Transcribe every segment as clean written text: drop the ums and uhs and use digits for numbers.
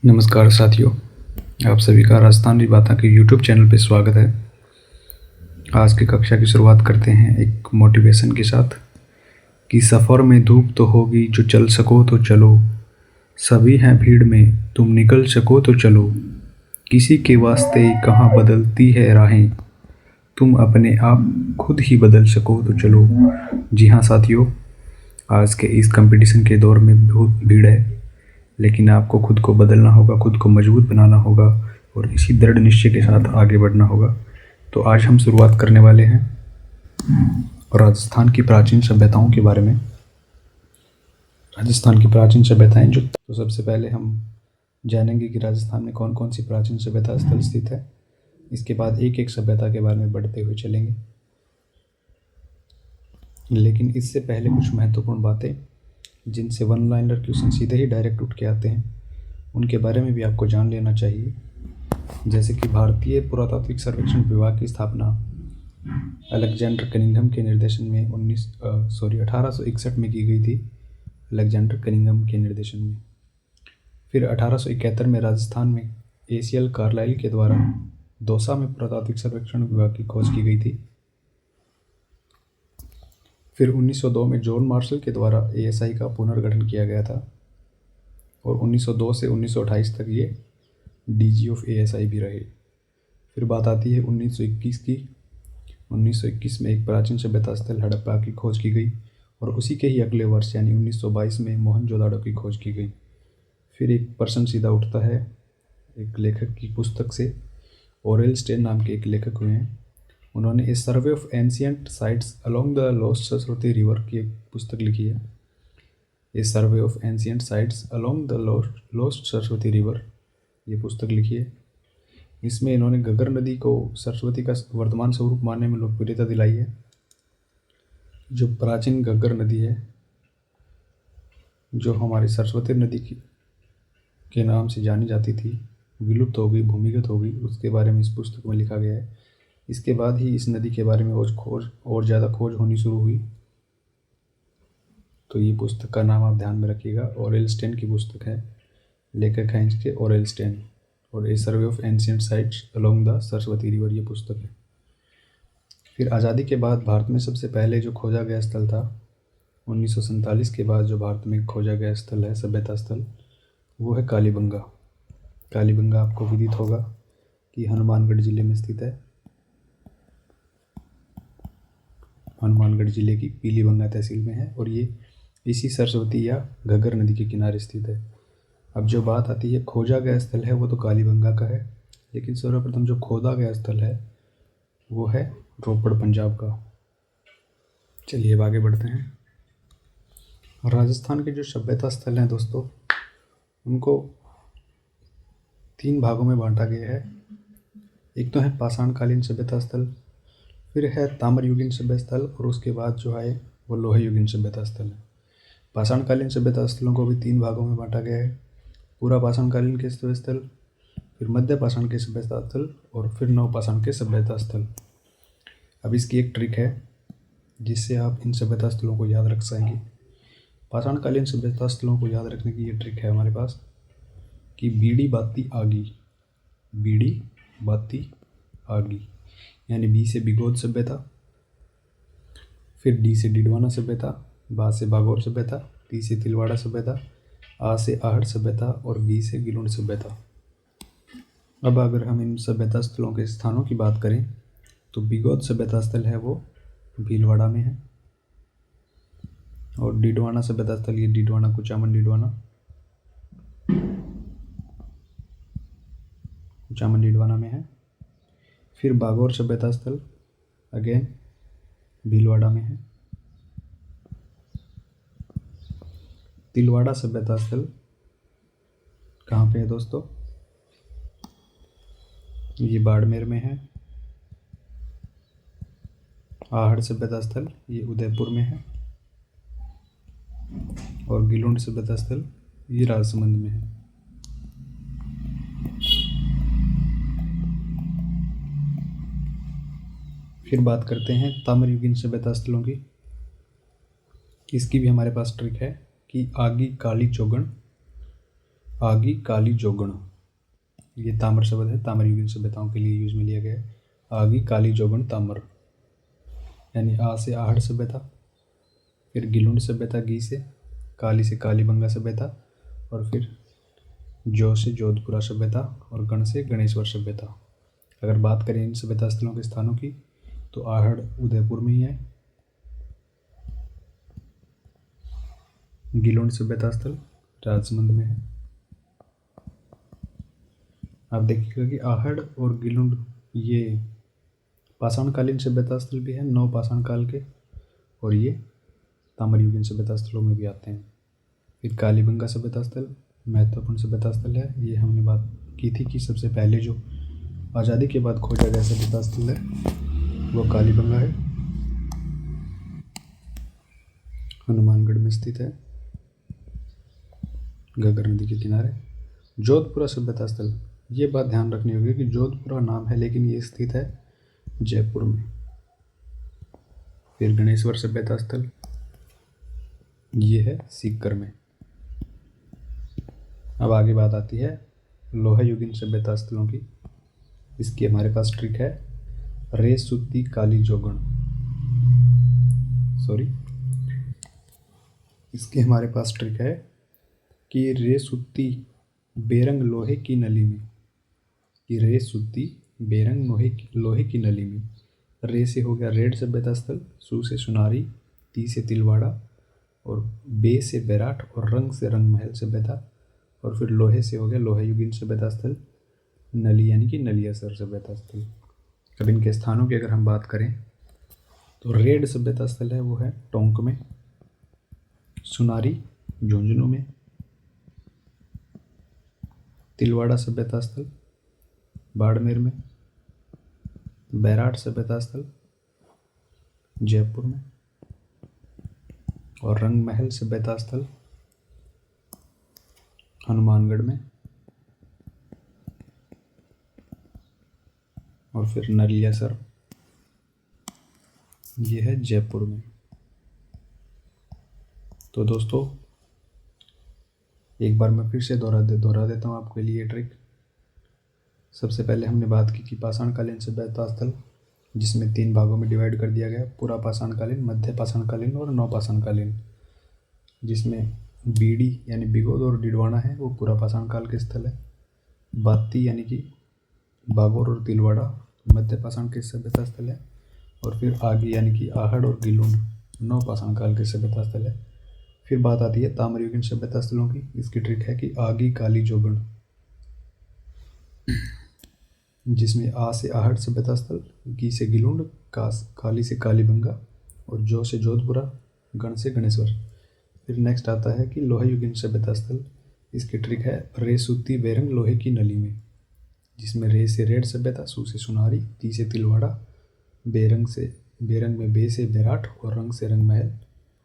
नमस्कार साथियों, आप सभी का राजस्थान की बातें के यूट्यूब चैनल पे स्वागत है। आज की कक्षा की शुरुआत करते हैं एक मोटिवेशन के साथ कि सफ़र में धूप तो होगी, जो चल सको तो चलो, सभी हैं भीड़ में, तुम निकल सको तो चलो, किसी के वास्ते कहाँ बदलती है राहें, तुम अपने आप खुद ही बदल सको तो चलो। जी हाँ साथियों, आज के इस कंपटीशन के दौर में बहुत भीड़ है, लेकिन आपको खुद को बदलना होगा, खुद को मजबूत बनाना होगा और इसी दृढ़ निश्चय के साथ आगे बढ़ना होगा। तो आज हम शुरुआत करने वाले हैं राजस्थान की प्राचीन सभ्यताओं के बारे में। राजस्थान की प्राचीन सभ्यताएं तो सबसे पहले हम जानेंगे कि राजस्थान में कौन कौन सी प्राचीन सभ्यता स्थल स्थित है। इसके बाद एक एक सभ्यता के बारे में बढ़ते हुए चलेंगे, लेकिन इससे पहले कुछ महत्वपूर्ण बातें जिनसे वन लाइनर क्वेश्चन सीधे ही डायरेक्ट उठ के आते हैं, उनके बारे में भी आपको जान लेना चाहिए। जैसे कि भारतीय पुरातात्विक सर्वेक्षण विभाग की स्थापना अलेक्जेंडर कनिंघम के निर्देशन में 1861 में की गई थी। अलेक्जेंडर कनिंघम के निर्देशन में। फिर 1871 में राजस्थान में एसीएल कार्लाइल के द्वारा दौसा में पुरातात्विक सर्वेक्षण विभाग की खोज की गई थी। फिर 1902 में जॉन मार्शल के द्वारा एएसआई का पुनर्गठन किया गया था और 1902 से 1928 तक ये डीजी ऑफ एएसआई भी रहे। फिर बात आती है 1921 की। 1921 में एक प्राचीन सभ्यता स्थल हड़प्पा की खोज की गई और उसी के ही अगले वर्ष यानी 1922 में मोहनजोदाड़ो की खोज की गई। फिर एक प्रश्न सीधा उठता है एक लेखक की पुस्तक से। ओरेल स्टेन नाम के एक लेखक हुए हैं, उन्होंने a survey of ancient sites along the lost Saraswati river की एक पुस्तक लिखी है। A survey of ancient sites along the lost Saraswati river, ये पुस्तक लिखी है। इसमें इन्होंने घग्गर नदी को सरस्वती का वर्तमान स्वरूप मानने में लोकप्रियता दिलाई है। जो प्राचीन घग्गर नदी है, जो हमारी सरस्वती नदी के नाम से जानी जाती थी, विलुप्त हो गई, भूमिगत हो गई, उसके बारे में इस पुस्तक में लिखा गया है। इसके बाद ही इस नदी के बारे में और ज़्यादा खोज होनी शुरू हुई। तो ये पुस्तक का नाम आप ध्यान में रखिएगा, ओरेल स्टेन की पुस्तक है, लेखक हैं इसके ओरेल स्टेन। और a survey of ancient sites along the Saraswati river, ये पुस्तक है। फिर आज़ादी के बाद भारत में सबसे पहले जो खोजा गया स्थल था 1947 के बाद जो भारत में खोजा गया स्थल है, सभ्यता स्थल, वो है कालीबंगा। कालीबंगा आपको विदित होगा कि हनुमानगढ़ जिले में स्थित है। हनुमानगढ़ जिले की पीलीबंगा तहसील में है और ये इसी सरस्वती या घग्गर नदी के किनारे स्थित है। अब जो बात आती है खोजा गया स्थल है, वो तो कालीबंगा का है, लेकिन सर्वप्रथम जो खोदा गया स्थल है वो है रोपड़, पंजाब का। चलिए अब आगे बढ़ते हैं। राजस्थान के जो सभ्यता स्थल हैं दोस्तों, उनको 3 भागों में बांटा गया है। एक तो है पाषाणकालीन सभ्यता स्थल, फिर है ताम्रयुगीन सभ्यता स्थल और उसके बाद जो है वो लोहयुगीन सभ्यता स्थल है। पाषाणकालीन सभ्यता स्थलों को भी 3 भागों में बांटा गया है। पूरा पाषाणकालीन के सभ्यता स्थल, फिर मध्य पाषाण के सभ्यता स्थल और फिर नवपाषाण के सभ्यता स्थल। अब इसकी एक ट्रिक है जिससे आप इन सभ्यता स्थलों को याद रख सकेंगे। पाषाणकालीन सभ्यता स्थलों को याद रखने की ये ट्रिक है हमारे पास कि बीड़ी बाती आगी, बीड़ी बाती आगी, यानी बी से बिगोद सभ्यता, फिर डी से डिडवाना सभ्यता, बा से बागौर सभ्यता, ती से तिलवाड़ा सभ्यता, आ से आहड़ सभ्यता और बी से गिलुंड सभ्यता। अब अगर हम इन सभ्यता स्थलों के स्थानों की बात करें तो बिगोद सभ्यता स्थल है वो भीलवाड़ा में है और डिडवाना सभ्यता स्थल ये डिडवाना, कुचामन डिडवाना में है। फिर बागौर सभ्यता स्थल अगेन भीलवाड़ा में है। तिलवाड़ा सभ्यता स्थल कहाँ पे है दोस्तों? ये बाड़मेर में है। आहड़ सभ्यता स्थल ये उदयपुर में है और गिलुंड सभ्यता स्थल ये राजसमंद में है। फिर बात करते हैं ताम्रयुगीन सभ्यता स्थलों की। इसकी भी हमारे पास ट्रिक है कि आगी काली चौगण, आगी काली जोगण, ये ताम्र शब्द है, ताम्र युगीन सभ्यताओं के लिए यूज में लिया गया है। आगी काली जोगण ताम्र, यानी आ से आहड़ सभ्यता, फिर गिलुंड सभ्यता गी से, काली से कालीबंगा सभ्यता, और फिर जो से जोधपुरा सभ्यता, और गण से गणेश्वर सभ्यता। अगर बात करें इन सभ्यता स्थलों के स्थानों की तो आहड़ उदयपुर में ही है, गिलुंड सभ्यता स्थल राजसमंद में है। आप देखिएगा कि आहड़ और गिलुंड ये पाषाणकालीन सभ्यता स्थल भी है, नव पाषाण काल के, और ये ताम्रयुगीन सभ्यता स्थलों में भी आते हैं। फिर कालीबंगा सभ्यता स्थल महत्वपूर्ण सभ्यता स्थल है। ये हमने बात की थी कि सबसे पहले जो आज़ादी के बाद खोजा गया सभ्यता स्थल है वो कालीबंगा है, हनुमानगढ़ में स्थित है, घग्गर नदी के किनारे। जोधपुरा सभ्यता स्थल, ये बात ध्यान रखनी होगी कि जोधपुरा नाम है लेकिन ये स्थित है जयपुर में। फिर गणेश्वर सभ्यता स्थल, ये है सीकर में। अब आगे बात आती है लोहा युगीन सभ्यता स्थलों की। इसकी हमारे पास ट्रिक है रे सुत्ती काली जोगण, इसके हमारे पास ट्रिक है कि रे सुत्ती बेरंग लोहे की नली में, कि रे सुत्ती बेरंग लोहे की नली में। रे से हो गया रेड सभ्यता स्थल, सु से सुनारी, ती से तिलवाड़ा, और बे से बैराठ, और रंग से रंग महल सभ्यता, और फिर लोहे से हो गया लोहा युगीन सभ्यता स्थल, नली यानी कि नलियासर सभ्यता स्थल। अब इनके स्थानों की अगर हम बात करें तो रेड सभ्यता स्थल है वो है टोंक में, सुनारी झुंझुनू में, तिलवाड़ा सभ्यता स्थल बाड़मेर में, बैराठ सभ्यता स्थल जयपुर में, और रंग महल सभ्यता स्थल हनुमानगढ़ में, और फिर नलियासर ये है जयपुर में। तो दोस्तों एक बार मैं फिर से दोहरा देता हूँ आपके लिए ट्रिक। सबसे पहले हमने बात की कि पाषाणकालीन सभ्यता स्थल, जिसमें 3 भागों में डिवाइड कर दिया गया, पूरा पाषाणकालीन, मध्य पाषाणकालीन और नव पाषाणकालीन। जिसमें बीडी यानी बिगोद और डिडवाना है वो पूरा पाषाण काल के स्थल है। बाती यानी कि बागोर और तिलवाड़ा मध्य पाषाण के सभ्यता स्थल है, और फिर आगी यानी कि आहड़ और गिलुंड नव पाषाण काल के सभ्यता स्थल है। फिर बात आती है ताम्रयुगीन सभ्यता स्थलों की। इसकी ट्रिक है कि आगी काली जोगण, जिसमें आ से आहड़ सभ्यता स्थल, गी से गिलुंड, काली से कालीबंगा, और जो से जोधपुरा, गण से गणेश्वर। फिर नेक्स्ट आता है कि लोहा युगीन सभ्यता स्थल। इसकी ट्रिक है रे सुत्ती बेरंग लोहे की नली में, जिसमें रे से रेड सभ्यता, सु से सुनारी, ती से तिलवाड़ा, बेरंग में बे से बैराठ, और रंग से रंग महल,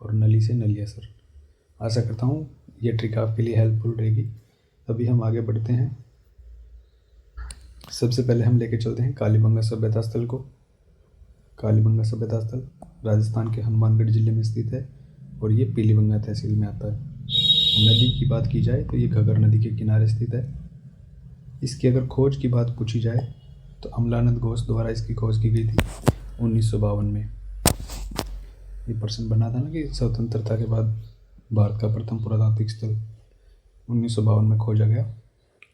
और नली से नलियासर। आशा करता हूँ ये ट्रिक आपके लिए हेल्पफुल रहेगी। अभी हम आगे बढ़ते हैं। सबसे पहले हम लेके चलते हैं कालीबंगा सभ्यता स्थल को। कालीबंगा सभ्यता स्थल राजस्थान के हनुमानगढ़ जिले में स्थित है, और ये पीलीबंगा तहसील में आता है। नदी की बात की जाए तो ये घग्गर नदी के किनारे स्थित है। इसकी अगर खोज की बात पूछी जाए तो अमलानंद घोष द्वारा इसकी खोज की गई थी 1952 में। ये प्रश्न बना था ना कि स्वतंत्रता के बाद भारत का प्रथम पुरातात्विक स्थल 1952 में खोजा गया।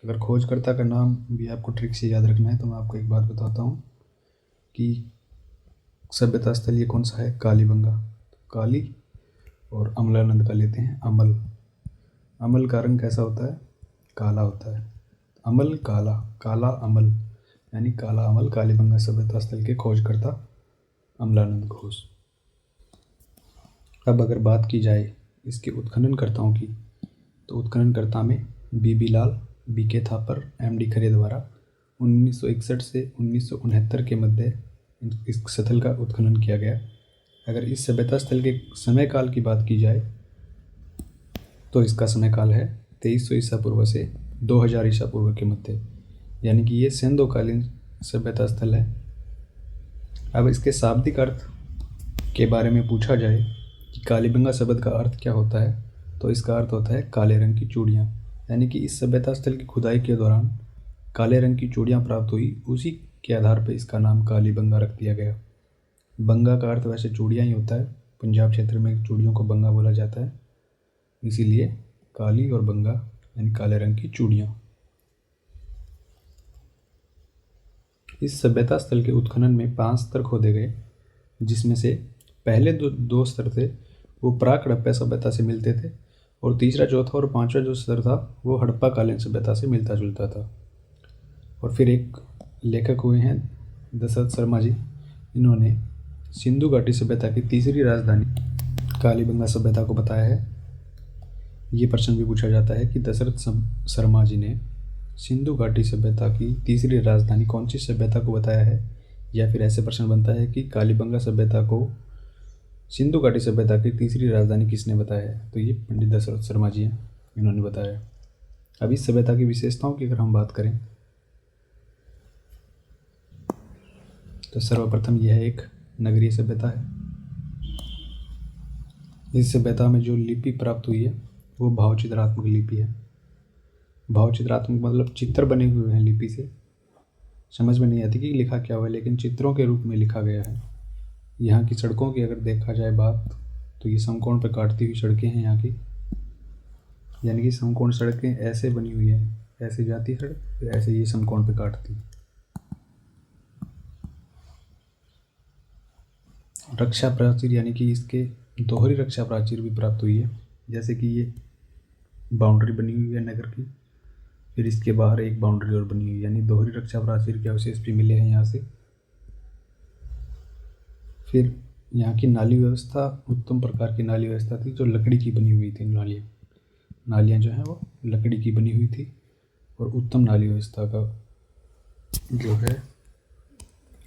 अगर खोजकर्ता का नाम भी आपको ट्रिक से याद रखना है तो मैं आपको एक बात बताता हूँ कि सभ्यता स्थल ये कौन सा है, कालीबंगा। काली और अमलानंद का लेते हैं अमल। अमल का रंग कैसा होता है, काला होता है। अमल काला, काला अमल, यानी काला अमल कालीबंगा सभ्यता स्थल के खोजकर्ता अमलानंद घोष। अब अगर बात की जाए इसके उत्खननकर्ताओं की तो उत्खननकर्ता में बीबी लाल, बीके थापर, एमडी खरे द्वारा 1961 से 1969 के मध्य इस स्थल का उत्खनन किया गया। अगर इस सभ्यता स्थल के समय काल की बात की जाए तो इसका समय काल है 2300 ईसा पूर्व से 2000 ईसा पूर्व के मध्य, यानी कि ये सेंधोकालीन सभ्यता स्थल है। अब इसके शाब्दिक अर्थ के बारे में पूछा जाए कि कालीबंगा शब्द का अर्थ क्या होता है, तो इसका अर्थ होता है काले रंग की चूड़ियाँ। यानी कि इस सभ्यता स्थल की खुदाई के दौरान काले रंग की चूड़ियाँ प्राप्त हुई, उसी के आधार पर इसका नाम कालीबंगा रख दिया गया। बंगा का अर्थ वैसे चूड़ियाँ ही होता है, पंजाब क्षेत्र में चूड़ियों को बंगा बोला जाता है, इसीलिए काली और बंगा यानी काले रंग की चूड़ियाँ। इस सभ्यता स्थल के उत्खनन में 5 स्तर खोदे गए, जिसमें से पहले दो स्तर थे वो प्राक हड़प्पा सभ्यता से मिलते थे, और तीसरा, चौथा और पांचवा जो स्तर था वो हड़प्पा कालीन सभ्यता से मिलता जुलता था। और फिर एक लेखक हुए हैं दशरथ शर्मा जी, इन्होंने सिंधु घाटी सभ्यता की तीसरी राजधानी कालीबंगा सभ्यता को बताया है। ये प्रश्न भी पूछा जाता है कि दशरथ शर्मा जी ने सिंधु घाटी सभ्यता की तीसरी राजधानी कौन सी सभ्यता को बताया है, या फिर ऐसे प्रश्न बनता है कि कालीबंगा सभ्यता को सिंधु घाटी सभ्यता की तीसरी राजधानी किसने बताया है, तो ये पंडित दशरथ शर्मा जी हैं, इन्होंने बताया। अब इस सभ्यता की विशेषताओं की अगर हम बात करें तो सर्वप्रथम यह एक नगरीय सभ्यता है। इस सभ्यता में जो लिपि प्राप्त हुई है वो भावचित्रात्मक लिपि है। भावचित्रात्मक मतलब चित्र बने हुए हैं लिपि से, समझ में नहीं आती कि लिखा क्या हुआ है, लेकिन चित्रों के रूप में लिखा गया है। यहाँ की सड़कों की अगर देखा जाए बात, तो ये समकोण पर काटती हुई सड़कें हैं यहाँ की, यानी कि समकोण सड़कें ऐसे बनी हुई हैं, ऐसे जाती सड़क, फिर ऐसे ये समकोण पर काटती। रक्षा प्राचीर यानी कि इसके दोहरी रक्षा प्राचीर भी प्राप्त हुई है, जैसे कि ये बाउंड्री बनी हुई है नगर की, फिर इसके बाहर एक बाउंड्री और बनी हुई, यानी दोहरी रक्षा प्राचीर के अवशेष भी मिले हैं यहाँ से। फिर यहाँ की नाली व्यवस्था उत्तम प्रकार की नाली व्यवस्था थी, जो लकड़ी की बनी हुई थी। नालियाँ जो हैं वो लकड़ी की बनी हुई थी, और उत्तम नाली व्यवस्था का जो है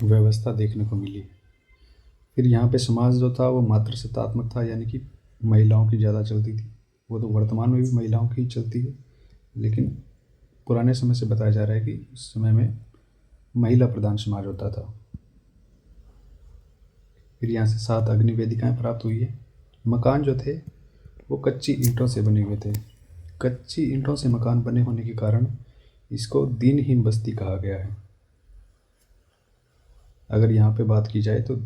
व्यवस्था देखने को मिली। फिर यहाँ पे समाज जो था वो मातृसत्तात्मक था, यानी कि महिलाओं की ज़्यादा चलती थी। वो तो वर्तमान में भी महिलाओं की चलती है, लेकिन पुराने समय से बताया जा रहा है कि उस समय में महिला प्रधान समाज होता था। फिर यहाँ से 7 अग्नि वेदिकाएँ प्राप्त हुई है। मकान जो थे वो कच्ची ईंटों से बने हुए थे। कच्ची ईंटों से मकान बने होने के कारण इसको दिनहीन बस्ती कहा गया है। अगर यहाँ पे बात की जाए तो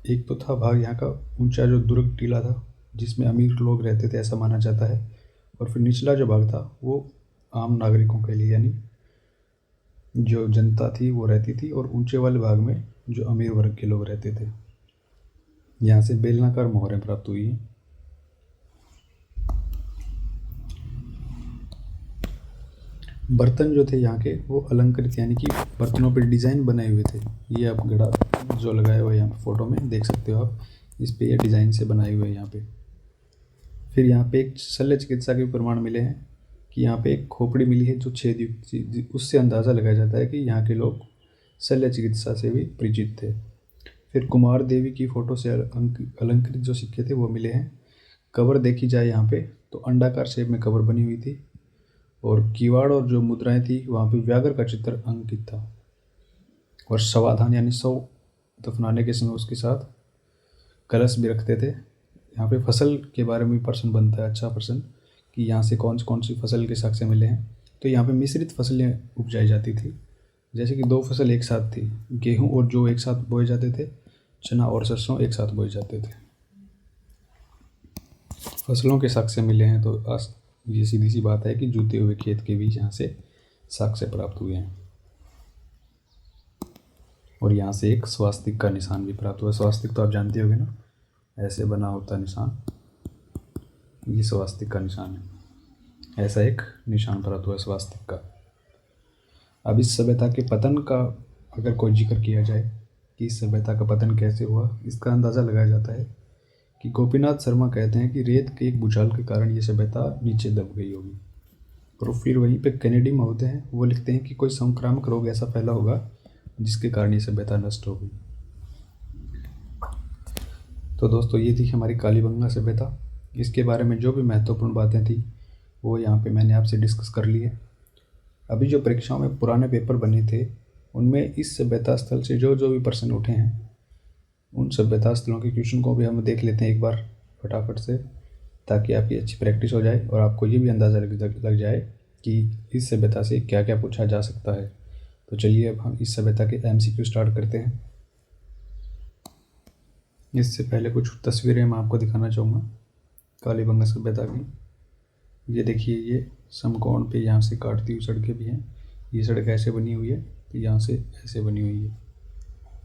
एक तो था भाग यहाँ का ऊंचा जो दुर्ग टीला था, जिसमें अमीर लोग रहते थे ऐसा माना जाता है, और फिर निचला जो भाग था वो आम नागरिकों के लिए, यानी जो जनता थी वो रहती थी, और ऊंचे वाले भाग में जो अमीर वर्ग के लोग रहते थे। यहाँ से बेलनाकार मोहरें प्राप्त हुई हैं। बर्तन जो थे यहाँ के वो अलंकृत, यानी कि बर्तनों पर डिज़ाइन बनाए हुए थे। ये आप घड़ा जो लगाया हुआ है यहाँ पे फोटो में देख सकते हो आप, इस पे ये डिज़ाइन से बनाए हुए हैं यहाँ पे। फिर यहाँ पे एक शल्य चिकित्सा के प्रमाण मिले हैं कि यहाँ पे एक खोपड़ी मिली है जो छेदयुक्त थी, उससे अंदाज़ा लगाया जाता है कि यहाँ के लोग शल्य चिकित्सा से भी परिचित थे। फिर कुमार देवी की फ़ोटो से अलंकृत जो सिक्के थे वो मिले हैं। कबर देखी जाए यहाँ पे तो अंडाकार शेप में कबर बनी हुई थी, और किवाड़ और जो मुद्राएं थी वहाँ पे व्याघ्र का चित्र अंकित था, और शवाधान यानी शव दफनाने के समय उसके साथ कलश भी रखते थे। यहाँ पे फसल के बारे में प्रश्न बनता है, अच्छा प्रश्न, कि यहाँ से कौन सी फसल के साक्ष्य मिले हैं। तो यहाँ पे मिश्रित फसलें उपजाई जाती थी, जैसे कि 2 फसल एक साथ थी, गेहूँ और जो एक साथ बोए जाते थे, चना और सरसों एक साथ बोए जाते थे। फसलों के साक्ष्य मिले हैं, तो ये सीधी सी बात है कि जुते हुए खेत के बीच यहाँ से साक्ष्य प्राप्त हुए हैं। और यहाँ से एक स्वास्तिक का निशान भी प्राप्त हुआ। स्वास्तिक तो आप जानते होंगे ना, ऐसे बना होता निशान, ये स्वास्तिक का निशान है। ऐसा एक निशान प्राप्त हुआ स्वास्तिक का। अब इस सभ्यता के पतन का अगर कोई जिक्र किया जाए कि इस सभ्यता का पतन कैसे हुआ, इसका अंदाज़ा लगाया जाता है कि गोपीनाथ शर्मा कहते हैं कि रेत के एक भूचाल के कारण ये सभ्यता नीचे दब गई होगी। और फिर वहीं पे कैनेडी महोदय हैं, वो लिखते हैं कि कोई संक्रामक रोग ऐसा फैला होगा जिसके कारण ये सभ्यता नष्ट हो गई। तो दोस्तों ये थी हमारी कालीबंगा सभ्यता। इसके बारे में जो भी महत्वपूर्ण बातें थी वो यहाँ पे मैंने आपसे डिस्कस कर ली है। अभी जो परीक्षाओं में पुराने पेपर बने थे उनमें इस सभ्यता स्थल से जो भी प्रश्न उठे हैं, उन सभ्यता स्थलों के क्वेश्चन को भी हम देख लेते हैं एक बार फटाफट से, ताकि आपकी अच्छी प्रैक्टिस हो जाए और आपको ये भी अंदाज़ा लग जाए कि इस सभ्यता से क्या क्या पूछा जा सकता है। तो चलिए अब हम इस सभ्यता के MCQ स्टार्ट करते हैं। इससे पहले कुछ तस्वीरें मैं आपको दिखाना चाहूँगा कालीबंगा सभ्यता की। ये देखिए, ये समकोण पे यहाँ से काटती हुई सड़कें भी हैं। ये सड़क ऐसे बनी हुई है, तो यहाँ से ऐसे बनी हुई है।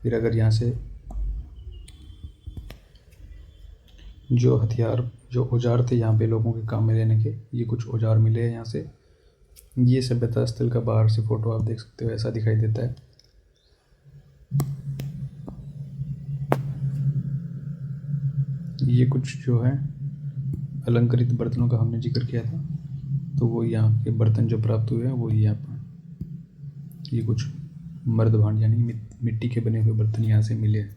फिर अगर यहाँ से जो हथियार, जो औजार थे यहाँ पे लोगों के काम में लेने के, ये कुछ औजार मिले हैं यहाँ से। ये सभ्यता स्थल का बाहर से फोटो आप देख सकते हो, ऐसा दिखाई देता है। ये कुछ जो है अलंकृत बर्तनों का हमने जिक्र किया था, तो वो यहाँ के बर्तन जो प्राप्त हुए हैं वो यहाँ पर, ये कुछ मर्द भांड यानी मिट्टी के बने हुए बर्तन यहाँ से मिले हैं।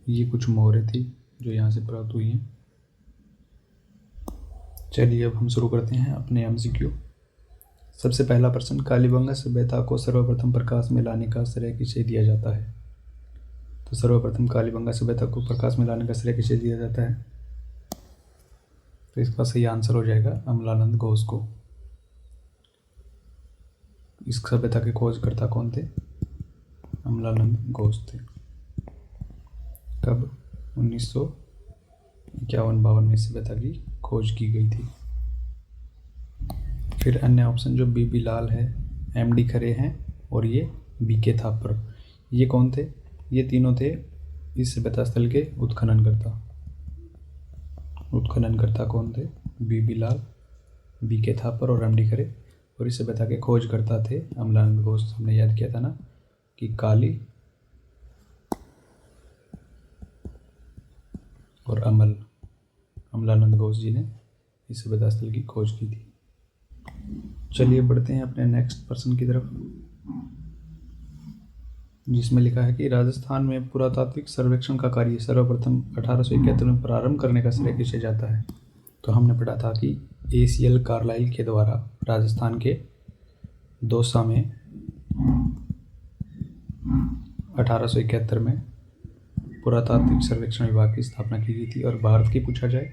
ये कुछ मोहरें थी जो यहाँ से प्राप्त हुई हैं। चलिए अब हम शुरू करते हैं अपने MCQ। सबसे पहला प्रश्न, कालीबंगा सभ्यता को सर्वप्रथम प्रकाश में लाने का श्रेय किसे दिया जाता है? तो सर्वप्रथम कालीबंगा सभ्यता को प्रकाश में लाने का श्रेय किसे दिया जाता है? तो इसका सही आंसर हो जाएगा अमलानंद घोष को। इस सभ्यता के खोजकर्ता कौन थे? अमलानंद घोष थे। कब? 1951-52 में सभ्यता की खोज की गई थी। फिर अन्य ऑप्शन जो BB लाल है, MD खरे हैं और ये BK थापर, ये कौन थे? ये तीनों थे इस सभ्यता स्थल के उत्खननकर्ता। उत्खननकर्ता कौन थे? BB लाल, BK थापर और MD खरे। और इस सभ्यता के खोजकर्ता थे अमलानंद घोष। हमने याद किया था ना कि काली और अमलानंद घोष जी ने इस सभ्यता स्थल की खोज की थी। चलिए बढ़ते हैं अपने नेक्स्ट प्रश्न की तरफ, जिसमें लिखा है कि राजस्थान में पुरातात्विक सर्वेक्षण का कार्य सर्वप्रथम 1871 में प्रारंभ करने का श्रेय किसे जाता है? तो हमने पढ़ा था कि ACL कार्लाइल के द्वारा राजस्थान के दौसा में 1871 में पुरातात्विक सर्वेक्षण विभाग की स्थापना की गई थी। और भारत की पूछा जाए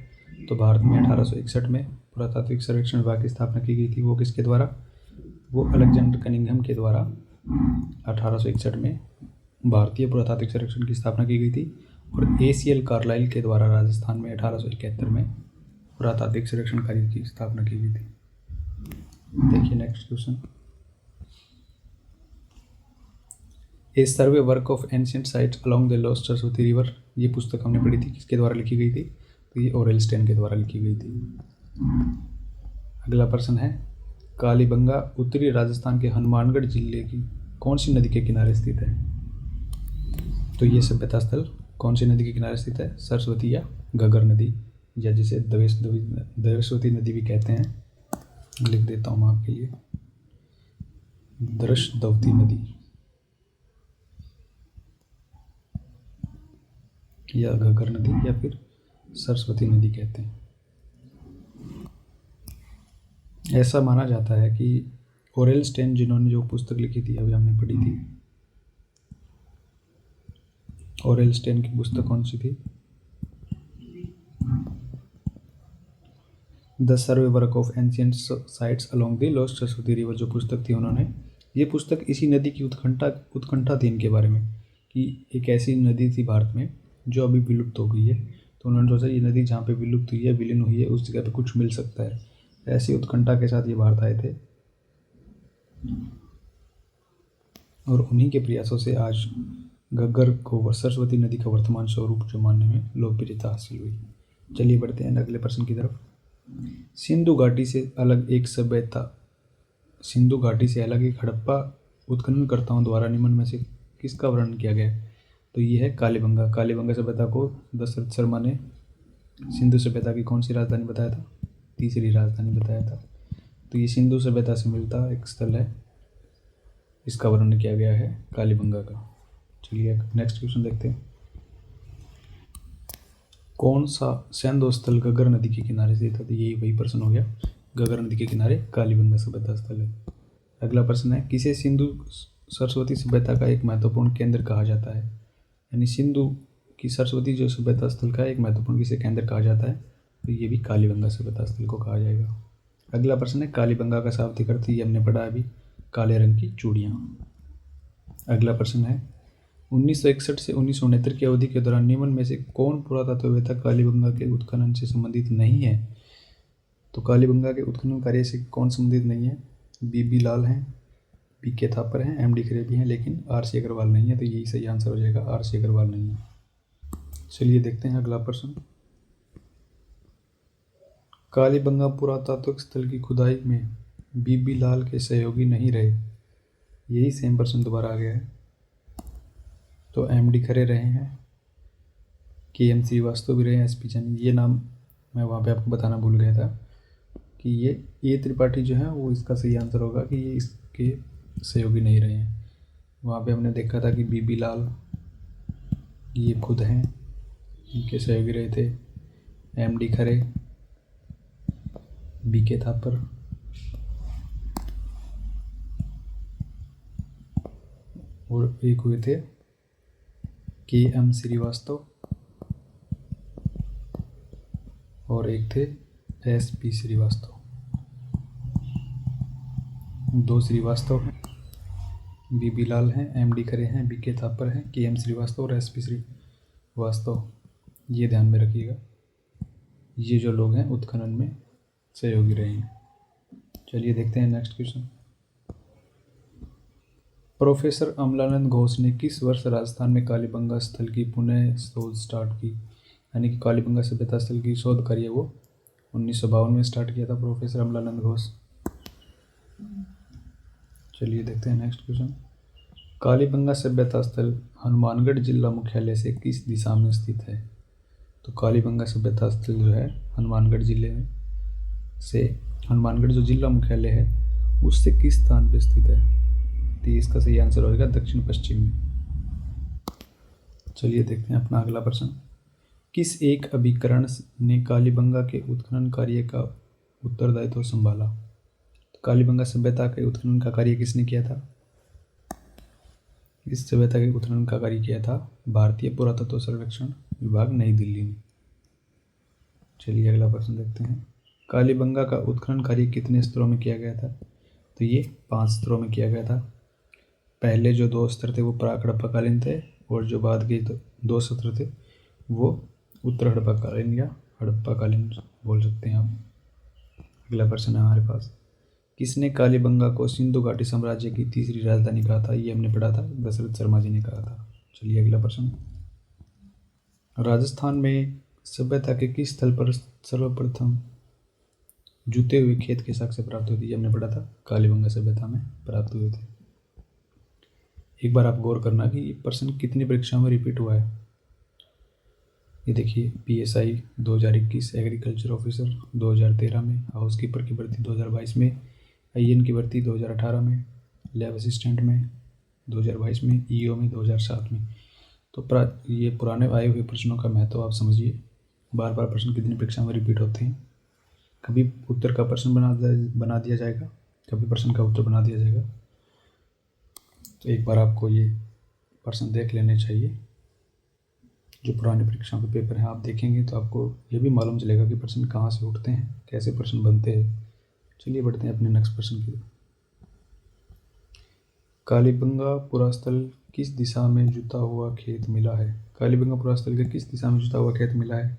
तो भारत में 1861 में पुरातात्विक सर्वेक्षण विभाग की स्थापना की गई थी। वो किसके द्वारा? वो अलेक्जेंडर कनिंघम के द्वारा 1861 में भारतीय पुरातात्विक सर्वेक्षण की स्थापना की गई थी। और ACL कार्लाइल के द्वारा राजस्थान में 1871 में पुरातात्विक सर्वेक्षण कार्य की स्थापना की गई थी। देखिए next question, A survey work of ancient sites along the lost Saraswati river, ये पुस्तक हमने पढ़ी थी, किसके द्वारा लिखी गई थी? तो ये ओरेलस्टेन के द्वारा लिखी गई थी। अगला प्रश्न है, कालीबंगा उत्तरी राजस्थान के हनुमानगढ़ जिले की कौन सी नदी के किनारे स्थित है? तो ये सभ्यता स्थल कौन सी नदी के किनारे स्थित है? सरस्वती या घग्गर नदी, या जिसे दृश्यवती नदी भी कहते हैं। लिख देता हूँ मैं आपके लिए, दृश्यवती नदी या घग्गर नदी या फिर सरस्वती नदी कहते हैं। ऐसा माना जाता है कि ओरेलस्टेन जिन्होंने जो पुस्तक लिखी थी, अभी हमने पढ़ी थी, ओरेलस्टेन की पुस्तक कौन सी थी? The survey work of ancient sites along the lost Saraswati river, जो पुस्तक थी उन्होंने, ये पुस्तक इसी नदी की उत्कंठा थी इनके बारे में, कि एक ऐसी नदी थी भारत में जो अभी विलुप्त हो गई है। तो उन्होंने सोचा ये नदी जहाँ पे विलुप्त हुई है, विलीन हुई है, उस जगह पे कुछ मिल सकता है। ऐसी उत्कंठा के साथ ये भारत आए थे और उन्हीं के प्रयासों से आज घग्गर को सरस्वती नदी का वर्तमान स्वरूप जो मानने में लोकप्रियता हासिल हुई। चलिए बढ़ते हैं अगले प्रश्न की तरफ। सिंधु घाटी से अलग एक हड़प्पा उत्खननकर्ताओं द्वारा निम्न में से किसका वर्णन किया गया है? तो ये है कालीबंगा। कालीबंगा सभ्यता को दशरथ शर्मा ने सिंधु सभ्यता की कौन सी राजधानी बताया था? तीसरी राजधानी बताया था। तो ये सिंधु सभ्यता से मिलता एक स्थल है, इसका वर्णन किया गया है कालीबंगा का। चलिए नेक्स्ट क्वेश्चन देखते हैं, कौन सा सैंधव स्थल घग्गर नदी के किनारे स्थित है? तो यही वही प्रश्न हो गया, घग्गर नदी के किनारे कालीबंगा सभ्यता स्थल है। अगला प्रश्न है, किसे सिंधु सरस्वती सभ्यता का एक महत्वपूर्ण केंद्र कहा जाता है? यानी सिंधु की सरस्वती जो सभ्यता स्थल का एक महत्वपूर्ण किसे केंद्र कहा जाता है? तो ये भी कालीबंगा सभ्यता स्थल को कहा जाएगा। अगला प्रश्न है कालीबंगा का शाब्दिक अर्थ, ये हमने पढ़ा अभी, काले रंग की चूड़ियाँ। अगला प्रश्न है 1961 से 1969 की अवधि के दौरान निम्न में से कौन पुरातत्ववेत्ता कालीबंगा के उत्खनन से संबंधित नहीं है? तो कालीबंगा के उत्खनन कार्य से कौन संबंधित नहीं है? बीबी लाल हैं, पीके थापर हैं, एमडी खरे भी हैं, लेकिन आरसी अग्रवाल नहीं है। तो यही सही आंसर हो जाएगा, आरसी अग्रवाल नहीं है। चलिए देखते हैं अगला प्रश्न। कालीबंगा पुरातात्विक स्थल की खुदाई में बीबी लाल के सहयोगी नहीं रहे, यही सेम प्रश्न दोबारा आ गया है। तो एमडी खरे रहे हैं, केएम श्रीवास्तव भी रहे हैं, एसपी चंद, ये नाम मैं वहाँ पे आपको बताना भूल गया था कि ये त्रिपाठी जो है वो इसका सही आंसर होगा कि ये इसके सहयोगी नहीं रहे हैं। वहाँ पे हमने देखा था कि बीबी लाल ये खुद हैं, इनके सहयोगी रहे थे एमडी खरे, बीके थापर, और एक हुए थे केएम श्रीवास्तव, और एक थे एसपी श्रीवास्तव। 2 श्रीवास्तव हैं, बीबी लाल हैं, एमडी खरे हैं, बीके थापर हैं, केएम श्रीवास्तव और एसपी श्रीवास्तव। ये ध्यान में रखिएगा, ये जो लोग हैं उत्खनन में सहयोगी रहे हैं। चलिए देखते हैं next question. Professor Amalanand Ghosh ने किस वर्ष राजस्थान में कालीबंगा स्थल की पुनः शोध स्टार्ट की? यानी कि कालीबंगा सभ्यता स्थल की शोध कार्य वो 1952 में स्टार्ट किया था प्रोफेसर अमलानंद घोष। चलिए देखते हैं नेक्स्ट क्वेश्चन। कालीबंगा सभ्यता स्थल हनुमानगढ़ जिला मुख्यालय से किस दिशा में स्थित है? तो कालीबंगा सभ्यता स्थल जो है हनुमानगढ़ जिले में से, हनुमानगढ़ जो जिला मुख्यालय है उससे किस स्थान पर स्थित है? तो इसका सही आंसर होगा दक्षिण पश्चिम में। चलिए देखते हैं अपना अगला प्रश्न। किस एक अभिकरण ने कालीबंगा के उत्खनन कार्य का उत्तरदायित्व संभाला? तो कालीबंगा सभ्यता के उत्खनन का कार्य किसने किया था? इस सभ्यता के उत्खनन का कार्य किया था भारतीय पुरातत्व सर्वेक्षण विभाग, नई दिल्ली ने। चलिए अगला प्रश्न देखते हैं। कालीबंगा का उत्खनन कार्य कितने स्तरों में किया गया था? तो ये 5 स्तरों में किया गया था। पहले जो 2 स्तर थे वो प्राक हड़प्पाकालीन थे, और जो बाद के 2 सत्र थे वो उत्तर हड़प्पाकालीन या हड़प्पाकालीन बोल सकते हैं आप। अगला प्रश्न है हमारे पास, किसने कालीबंगा को सिंधु घाटी साम्राज्य की तीसरी राजधानी कहा था? ये हमने पढ़ा था, दशरथ शर्मा जी ने कहा था। चलिए अगला प्रश्न। राजस्थान में सभ्यता के किस स्थल पर सर्वप्रथम जुते हुए खेत के साक्ष्य प्राप्त हुए थे? ये हमने पढ़ा था, कालीबंगा सभ्यता में प्राप्त हुए थे। एक बार आप गौर करना कि ये प्रश्न कितनी परीक्षाओं में रिपीट हुआ है। ये देखिए, पीएसआई 2021, एग्रीकल्चर ऑफिसर 2013 में, हाउस कीपर की भर्ती 2022 में, आईएन की भर्ती 2018 में, लैब असिस्टेंट में 2022 में, ईओ में 2007 में। तो ये पुराने आए हुए प्रश्नों का महत्व आप समझिए। बार बार प्रश्न कितनी परीक्षा में रिपीट होते हैं। कभी उत्तर का प्रश्न बना दिया जाएगा, कभी प्रश्न का उत्तर बना दिया जाएगा। तो एक बार आपको ये प्रश्न देख लेने चाहिए। जो पुरानी परीक्षाओं के पेपर हैं आप देखेंगे तो आपको ये भी मालूम चलेगा कि प्रश्न कहाँ से उठते हैं, कैसे प्रश्न बनते हैं। चलिए बढ़ते हैं अपने नेक्स्ट प्रश्न की। कालीबंगा पुरास्थल किस दिशा में जुता हुआ खेत मिला है? कालीबंगा पुरास्थल के किस दिशा में जुता हुआ खेत मिला है?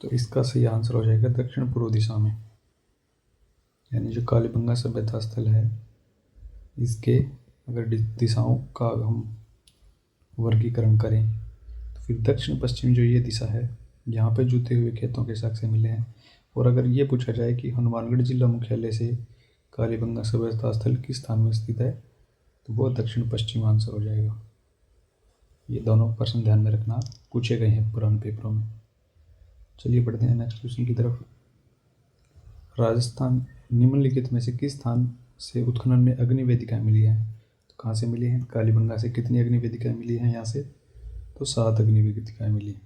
तो इसका सही आंसर हो जाएगा दक्षिण पूर्व दिशा में। यानी जो कालीबंगा सभ्यता स्थल है इसके अगर दिशाओं का हम वर्गीकरण करें तो फिर दक्षिण पश्चिम जो ये दिशा है यहाँ पे जुते हुए खेतों के साक्ष्य मिले हैं। और अगर ये पूछा जाए कि हनुमानगढ़ जिला मुख्यालय से कालीबंगा सभ्यता स्थल किस स्थान में स्थित है तो वो दक्षिण पश्चिम आंसर हो जाएगा। ये दोनों प्रश्न ध्यान में रखना, पूछे गए हैं पुराने पेपरों में। चलिए बढ़ते हैं नेक्स्ट क्वेश्चन की तरफ। राजस्थान निम्नलिखित में से किस स्थान से उत्खनन में अग्नि वेदिकाएं मिली हैं? तो कहाँ से मिली हैं? कालीबंगा से कितनी अग्नि वेदिकाएं मिली हैं यहाँ से? तो 7 अग्नि वेदिकाएं मिली हैं।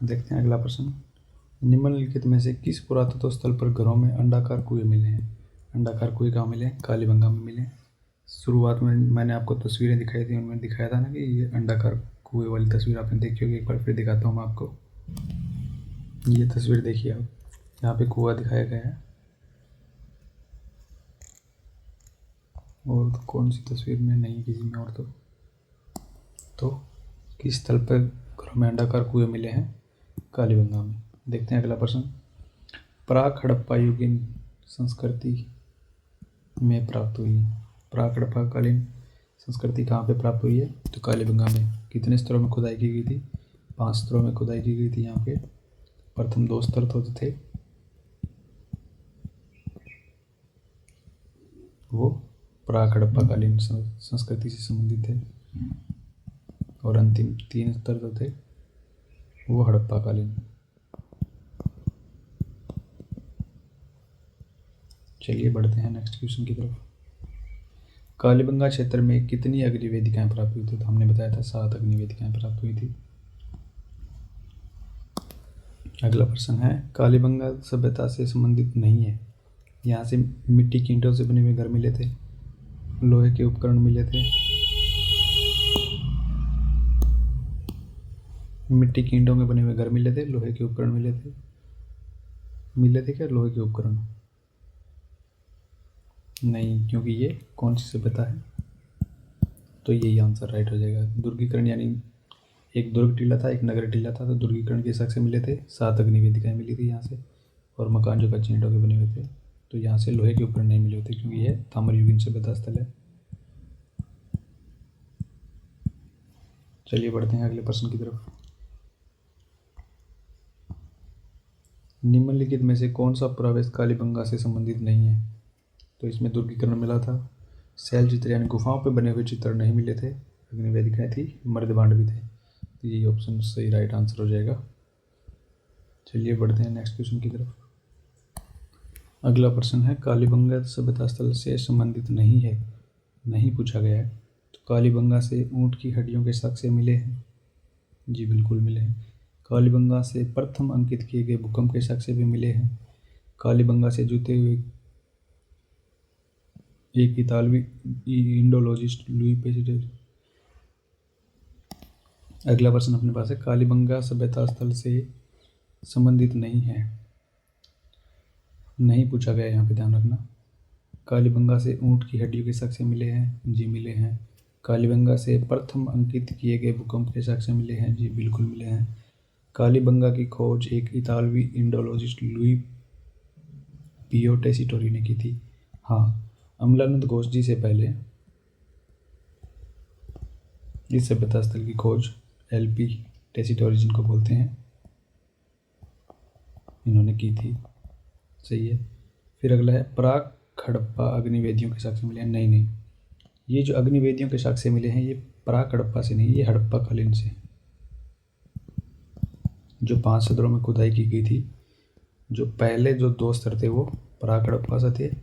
देखते हैं अगला प्रश्न। निम्नलिखित में से किस पुरातत्व स्थल पर घरों में अंडाकार कुएं मिले हैं? अंडाकार कुएं कहाँ मिले हैं? कालीबंगा में मिले हैं। शुरुआत में मैंने आपको तस्वीरें दिखाई थी, उनमें दिखाया था ना कि ये अंडाकार कुएं वाली तस्वीर आपने देखी होगी। एक बार फिर दिखाता हूँ मैं आपको। ये तस्वीर देखिए आप, यहाँ पे कुआं दिखाया गया है। और तो कौन सी तस्वीर में नहीं, किसी में और तो किस स्थल पर घरों में अंडाकार कुएं मिले हैं? कालीबंगा में। देखते हैं अगला प्रश्न। प्राक हड़प्पा युगीन संस्कृति में प्राप्त हुई है। प्राक हड़प्पा कालीन संस्कृति कहाँ पे प्राप्त हुई है? तो कालीबंगा में। कितने स्तरों में खुदाई की गई थी? 5 स्तरों में खुदाई की गई थी यहाँ पे। प्रथम 2 स्तर तो थे वो प्राक हड़प्पा कालीन संस्कृति से संबंधित थे, और अंतिम 3 स्तर तो थे वो हड़प्पा कालीन। चलिए बढ़ते हैं नेक्स्ट क्वेश्चन की तरफ। कालीबंगा क्षेत्र में कितनी अग्निवेदिकाएं प्राप्त हुई थी? तो हमने बताया था 7 अग्निवेदिकाएं प्राप्त हुई थी। अगला प्रश्न है, कालीबंगा सभ्यता से संबंधित नहीं है। यहाँ से मिट्टी की ईंटों से बने हुए घर मिले थे, लोहे के उपकरण मिले थे। मिट्टी की ईंटों के बने हुए घर मिले थे, लोहे के उपकरण मिले थे। मिले थे क्या लोहे के उपकरण? नहीं, क्योंकि ये कौन सी सभ्यता है? तो यही आंसर राइट हो जाएगा। दुर्गीकरण यानी एक दुर्ग टीला था, एक नगर टीला था, तो दुर्गीकरण के शक से मिले थे। 7 अग्निवेदिकाएं मिली थी यहाँ से, और मकान जो कच्चे ईंटों के बने हुए थे। तो यहाँ से लोहे के उपकरण नहीं मिले होते, क्योंकि यह ताम्रयुगीन सभ्यता स्थल है। चलिए बढ़ते हैं अगले प्रश्न की तरफ। निम्नलिखित में से कौन सा पुरावस्तु कालीबंगा से संबंधित नहीं है? तो इसमें दुर्गीकरण मिला था, शैल चित्र यानी गुफाओं पे बने हुए चित्र नहीं मिले थे, अग्निवेदिकाएं थी, मर्दबांड भी थे। तो यही ऑप्शन सही राइट आंसर हो जाएगा। चलिए बढ़ते हैं नेक्स्ट क्वेश्चन की तरफ। अगला प्रश्न है, कालीबंगा सभ्यता स्थल से संबंधित नहीं है, नहीं पूछा गया है। तो कालीबंगा से ऊंट की हड्डियों के साक्ष्य मिले हैं? जी बिल्कुल मिले हैं। कालीबंगा से प्रथम अंकित किए गए भूकंप के साक्ष्य भी मिले हैं। कालीबंगा से जुते हुए एक इतालवी इंडोलॉजिस्ट लुई पेसिडेर। अगला प्रश्न अपने पास है, कालीबंगा सभ्यता स्थल से संबंधित नहीं है, नहीं पूछा गया, यहाँ पे ध्यान रखना। कालीबंगा से ऊंट की हड्डियों के साक्ष्य मिले हैं? जी मिले हैं। कालीबंगा से प्रथम अंकित किए गए भूकंप के साक्ष्य मिले हैं? जी बिल्कुल मिले हैं। कालीबंगा की खोज एक इतालवी इंडोलॉजिस्ट लुई पियो टेसिटोरी ने की थी। हाँ, अमलानंद घोष जी से पहले इस सभ्यता स्थल की खोज LP टेसिटोरी जिनको बोलते हैं, इन्होंने की थी। सही है। फिर अगला है, प्राक हड़प्पा अग्निवेदियों के साक्ष्य मिले हैं? नहीं, ये जो अग्निवेदियों के साक्ष्य मिले हैं ये प्राक हड़प्पा से नहीं, ये हड़प्पा कालीन से। जो 5 सदरों में खुदाई की गई थी, जो पहले जो 2 स्तर थे वो प्राक हड़प्पा से थे,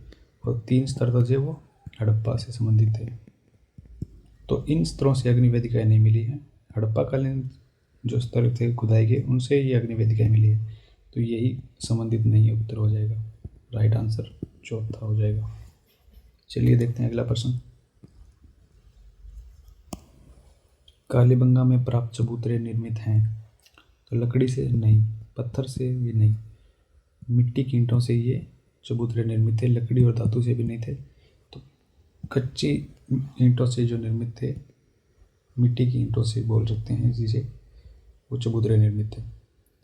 और 3 स्तर तो थे वो हड़प्पा से संबंधित थे। तो इन स्तरों से अग्निवेदिकाएं नहीं मिली हैं। हड़प्पा कालीन जो स्तर थे खुदाई के, उनसे ये अग्निवेदिकाएं मिली है। तो यही संबंधित नहीं है, उत्तर हो जाएगा। राइट आंसर चौथा हो जाएगा। चलिए देखते हैं अगला प्रश्न। कालीबंगा में प्राप्त चबूतरे निर्मित हैं? तो लकड़ी से नहीं, पत्थर से भी नहीं, मिट्टी की ईंटों से ये चबूतरे निर्मित थे। लकड़ी और धातु से भी नहीं थे। तो कच्ची ईंटों से जो निर्मित थे, मिट्टी की ईंटों से बोल सकते हैं इसी से, वो चबूतरे निर्मित थे।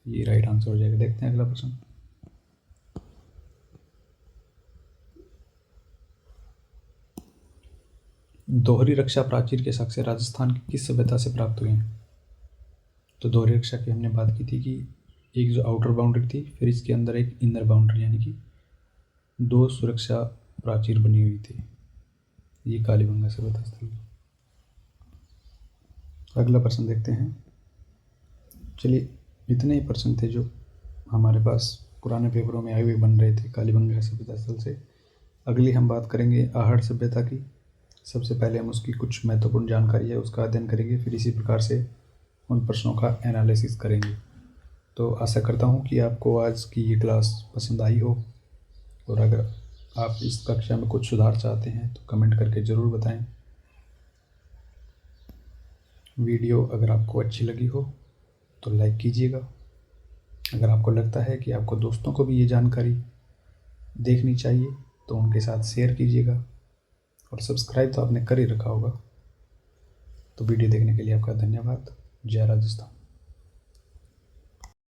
ये राइट आंसर हो जाएगा। देखते हैं अगला प्रश्न। दोहरी रक्षा प्राचीर के साक्ष्य राजस्थान की किस सभ्यता से प्राप्त हुए हैं? तो दोहरी रक्षा की हमने बात की थी कि एक जो आउटर बाउंड्री थी, फिर इसके अंदर एक इनर बाउंड्री, यानी कि 2 सुरक्षा प्राचीर बनी हुई थी। ये कालीबंगा सभ्यता स्थल। अगला प्रश्न देखते हैं। चलिए, इतने ही प्रश्न थे जो हमारे पास पुराने पेपरों में आए हुए बन रहे थे कालीबंगा सभ्यता स्थल से। अगली हम बात करेंगे आहड़ सभ्यता की। सबसे पहले हम उसकी कुछ महत्वपूर्ण जानकारी है उसका अध्ययन करेंगे, फिर इसी प्रकार से उन प्रश्नों का एनालिसिस करेंगे। तो आशा करता हूँ कि आपको आज की ये क्लास पसंद आई हो, और अगर आप इस कक्षा में कुछ सुधार चाहते हैं तो कमेंट करके ज़रूर बताएं। वीडियो अगर आपको अच्छी लगी हो तो लाइक कीजिएगा, अगर आपको लगता है कि आपको दोस्तों को भी ये जानकारी देखनी चाहिए तो उनके साथ शेयर कीजिएगा, और सब्सक्राइब तो आपने कर ही रखा होगा। तो वीडियो देखने के लिए आपका धन्यवाद। जय राजस्थान।